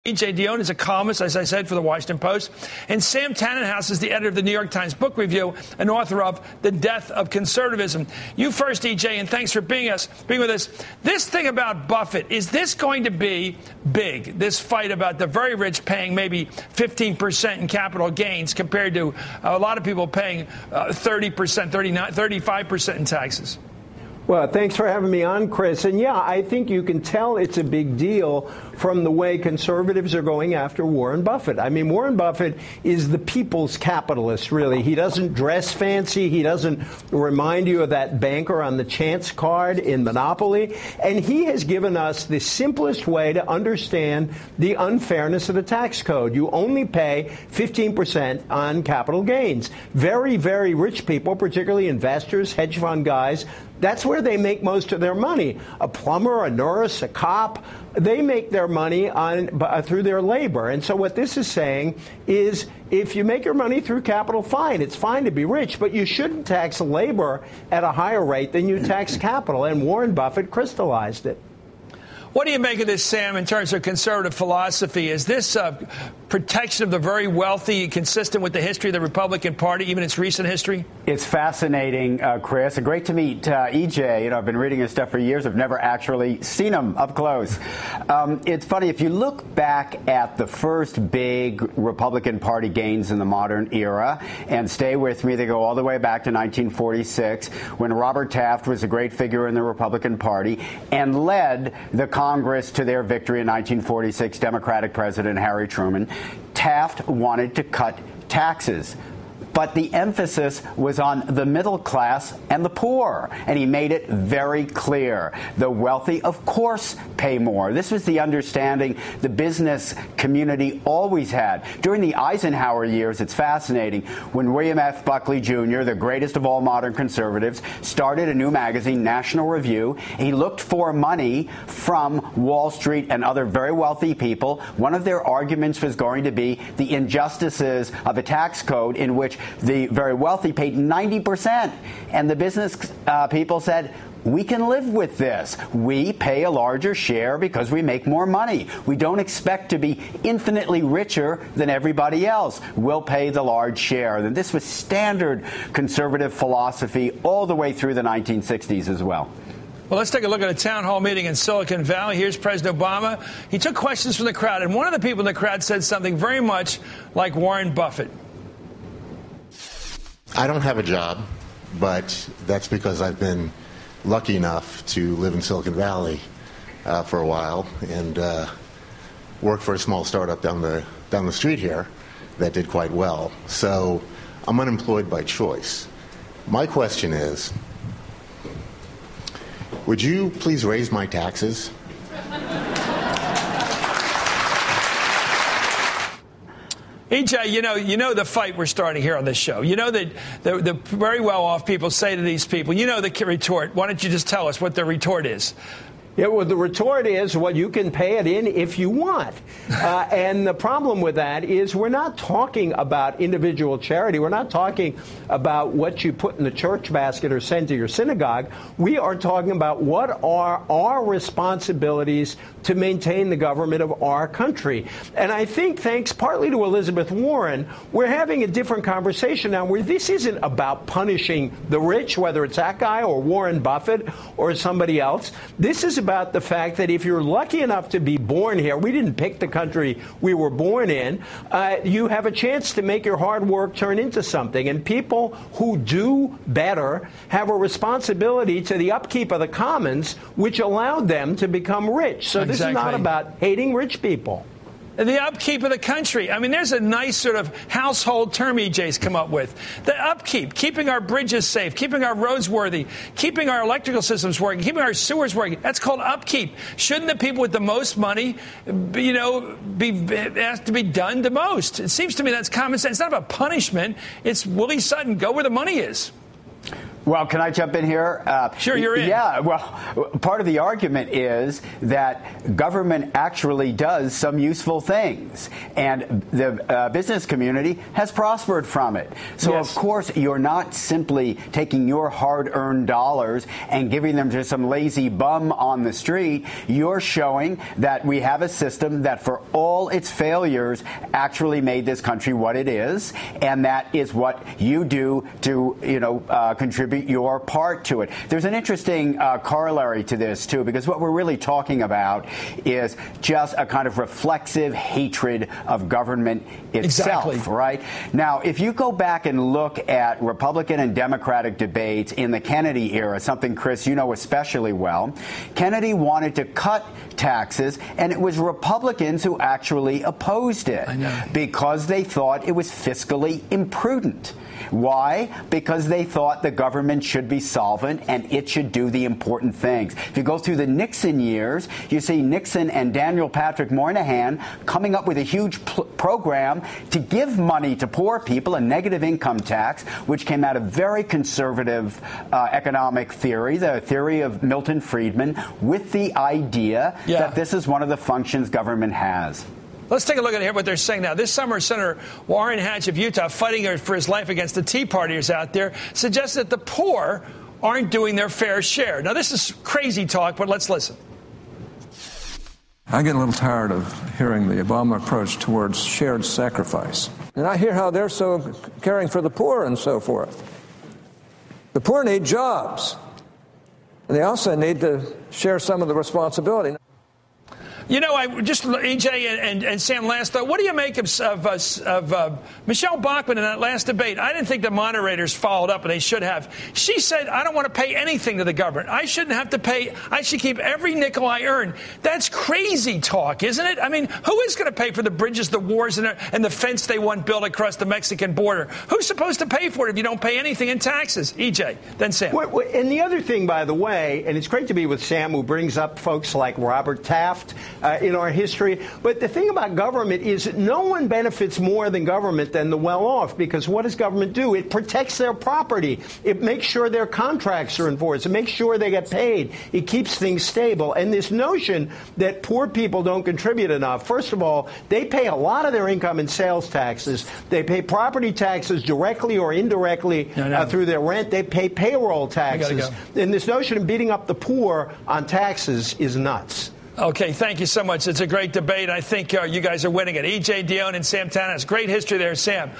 E.J. Dionne is a columnist, as I said, for the Washington Post. And Sam Tannenhouse is the editor of the New York Times Book Review and author of The Death of Conservatism. You first, E.J., and thanks for being with us. This thing about Buffett, is this going to be big, this fight about the very rich paying maybe 15% in capital gains compared to a lot of people paying 30%, 35% in taxes? Well, thanks for having me on, Chris. And yeah, I think you can tell it's a big deal from the way conservatives are going after Warren Buffett. I mean, Warren Buffett is the people's capitalist, really. He doesn't dress fancy. He doesn't remind you of that banker on the chance card in Monopoly. And he has given us the simplest way to understand the unfairness of the tax code. You only pay 15% on capital gains. Very, very rich people, particularly investors, hedge fund guys, that's where they make most of their money. A plumber, a nurse, a cop, they make their money through their labor. And so what this is saying is if you make your money through capital, fine. It's fine to be rich, but you shouldn't tax labor at a higher rate than you tax capital. And Warren Buffett crystallized it. What do you make of this, Sam, in terms of conservative philosophy? Is this protection of the very wealthy consistent with the history of the Republican Party, even its recent history? It's fascinating, Chris. Great to meet EJ. You know, I've been reading his stuff for years. I've never actually seen him up close. It's funny, if you look back at the first big Republican Party gains in the modern era, and stay with me, they go all the way back to 1946, when Robert Taft was a great figure in the Republican Party and led the Congress to their victory in 1946, Democratic President Harry Truman. Taft wanted to cut taxes, but the emphasis was on the middle class and the poor. And he made it very clear. The wealthy, of course, pay more. This was the understanding the business community always had. During the Eisenhower years, it's fascinating, when William F. Buckley Jr., the greatest of all modern conservatives, started a new magazine, National Review, he looked for money from Wall Street and other very wealthy people. One of their arguments was going to be the injustices of a tax code in which the very wealthy paid 90%. And the business people said, we can live with this. We pay a larger share because we make more money. We don't expect to be infinitely richer than everybody else. We'll pay the large share. And this was standard conservative philosophy all the way through the 1960s as well. Well, let's take a look at a town hall meeting in Silicon Valley. Here's President Obama. He took questions from the crowd, and one of the people in the crowd said something very much like Warren Buffett. I don't have a job, but that's because I've been lucky enough to live in Silicon Valley for a while and work for a small startup down the street here that did quite well. So I'm unemployed by choice. My question is, would you please raise my taxes? EJ, you know the fight we're starting here on this show. You know that the very well-off people say to these people, you know the retort. Why don't you just tell us what the retort is? Yeah, well, the retort is, well, you can pay it in if you want. And the problem with that is we're not talking about individual charity. We're not talking about what you put in the church basket or send to your synagogue. We are talking about what are our responsibilities to maintain the government of our country. And I think, thanks partly to Elizabeth Warren, we're having a different conversation now where this isn't about punishing the rich, whether it's that guy or Warren Buffett or somebody else. This is about the fact that if you're lucky enough to be born here, we didn't pick the country we were born in, you have a chance to make your hard work turn into something. And people who do better have a responsibility to the upkeep of the commons, which allowed them to become rich. So this is not about hating rich people. The upkeep of the country. I mean, there's a nice sort of household term EJ's come up with. The upkeep, keeping our bridges safe, keeping our roads worthy, keeping our electrical systems working, keeping our sewers working. That's called upkeep. Shouldn't the people with the most money, be asked to be done the most? It seems to me that's common sense. It's not about punishment. It's Willie Sutton, go where the money is. Well, can I jump in here? Sure, you're in. Yeah, well, part of the argument is that government actually does some useful things, and the business community has prospered from it. So, Yes. of course, you're not simply taking your hard-earned dollars and giving them to some lazy bum on the street. You're showing that we have a system that, for all its failures, actually made this country what it is, and that is what you do to, contribute your part to it. There's an interesting corollary to this, too, because what we're really talking about is just a kind of reflexive hatred of government itself, Exactly. right? Now, if you go back and look at Republican and Democratic debates in the Kennedy era, something, Chris, you know especially well, Kennedy wanted to cut taxes, and it was Republicans who actually opposed it because they thought it was fiscally imprudent. Why? Because they thought the government should be solvent and it should do the important things. If you go through the Nixon years, you see Nixon and Daniel Patrick Moynihan coming up with a huge program to give money to poor people, a negative income tax, which came out of very conservative economic theory, the theory of Milton Friedman, with the idea that this is one of the functions government has. Let's take a look at what they're saying now. This summer, Senator Warren Hatch of Utah, fighting for his life against the Tea Partiers out there, suggests that the poor aren't doing their fair share. Now, this is crazy talk, but let's listen. I get a little tired of hearing the Obama approach towards shared sacrifice. And I hear how they're so caring for the poor and so forth. The poor need jobs. And they also need to share some of the responsibility. I just, EJ and Sam, last thought, what do you make of Michelle Bachmann in that last debate? I didn't think the moderators followed up, and they should have. She said, I don't want to pay anything to the government. I shouldn't have to pay. I should keep every nickel I earn. That's crazy talk, isn't it? I mean, who is going to pay for the bridges, the wars, and the fence they want built across the Mexican border? Who's supposed to pay for it if you don't pay anything in taxes? EJ, then Sam. And the other thing, by the way, and it's great to be with Sam, who brings up folks like Robert Taft, in our history. But the thing about government is that no one benefits more than government than the well-off, because what does government do? It protects their property. It makes sure their contracts are enforced. It makes sure they get paid. It keeps things stable. And this notion that poor people don't contribute enough, first of all, they pay a lot of their income in sales taxes. They pay property taxes directly or indirectly through their rent. They pay payroll taxes. And this notion of beating up the poor on taxes is nuts. Okay, thank you so much. It's a great debate. I think you guys are winning it. E.J. Dionne and Sam Tannis. Great history there, Sam.